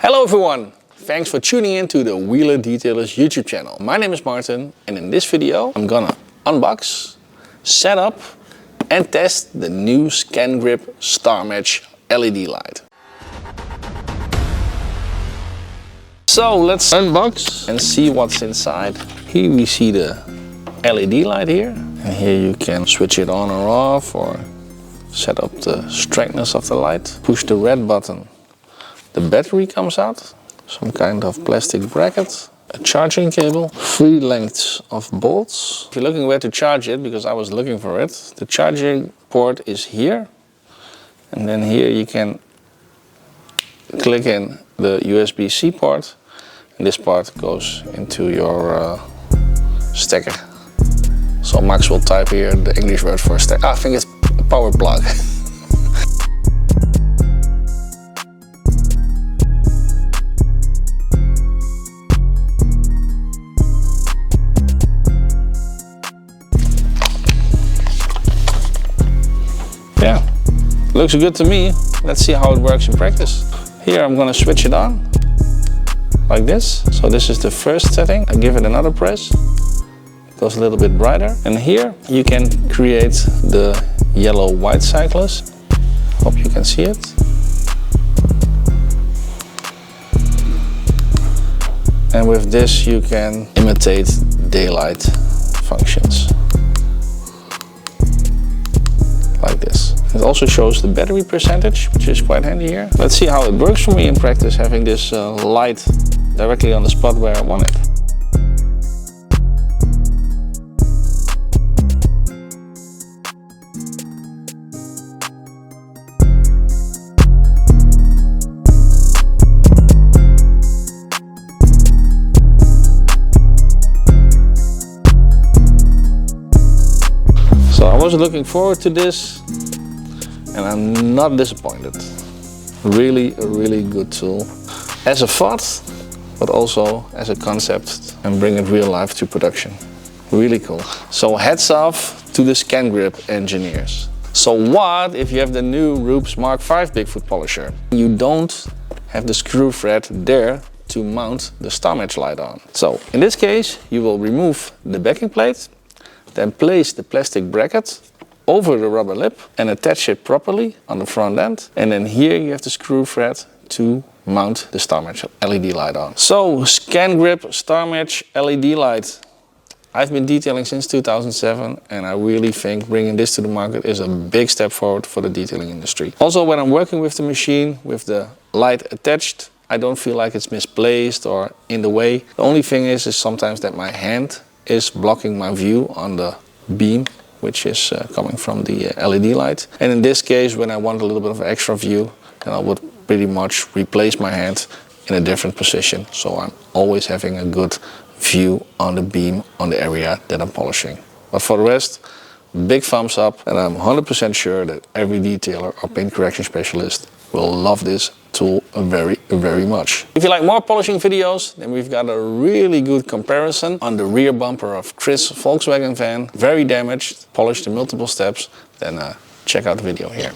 Hello everyone! Thanks for tuning in to the Wheeler Detailers YouTube channel. My name is Martin and in this video I'm gonna unbox, set up and test the new Scangrip Starmatch LED Light. So let's unbox and see what's inside. Here we see the LED light here. And here you can switch it on or off or set up the strengthness of the light. Push the red button. The battery comes out, some kind of plastic bracket, a charging cable, 3 lengths of bolts. If you're looking where to charge it, because I was looking for it, the charging port is here. And then here you can click in the USB-C port. And this part goes into your stekker. So Max will type here the English word for stekker. I think it's a power plug. Yeah, looks good to me. Let's see how it works in practice. Here I'm gonna switch it on, like this. So this is the first setting. I give it another press. It goes a little bit brighter. And here you can create the yellow white cyclist. Hope you can see it. And with this you can imitate daylight functions. Like this. It also shows the battery percentage, which is quite handy here. Let's see how it works for me in practice, having this light directly on the spot where I want it. So I was looking forward to this and I'm not disappointed. Really a really good tool as a thought, but also as a concept, and bring it real life to production. Really cool. So hats off to the Scangrip engineers. So what if you have the new Rupes Mark 5 Bigfoot Polisher? You don't have the screw thread there to mount the StarMatch light on. So in this case you will remove the backing plate, then place the plastic bracket over the rubber lip and attach it properly on the front end. And then here you have the screw thread to mount the StarMatch LED light on. So Scangrip Starmatch LED light. I've been detailing since 2007 and I really think bringing this to the market is a big step forward for the detailing industry. Also when I'm working with the machine with the light attached, I don't feel like it's misplaced or in the way. The only thing is sometimes that my hand is blocking my view on the beam, which is coming from the LED light. And in this case, when I want a little bit of extra view, then I would pretty much replace my hand in a different position. So I'm always having a good view on the beam, on the area that I'm polishing. But for the rest, big thumbs up, and I'm 100% sure that every detailer or paint correction specialist will love this tool very much. If you like more polishing videos, then we've got a really good comparison on the rear bumper of Chris' Volkswagen van. Very damaged, polished in multiple steps. Then check out the video here.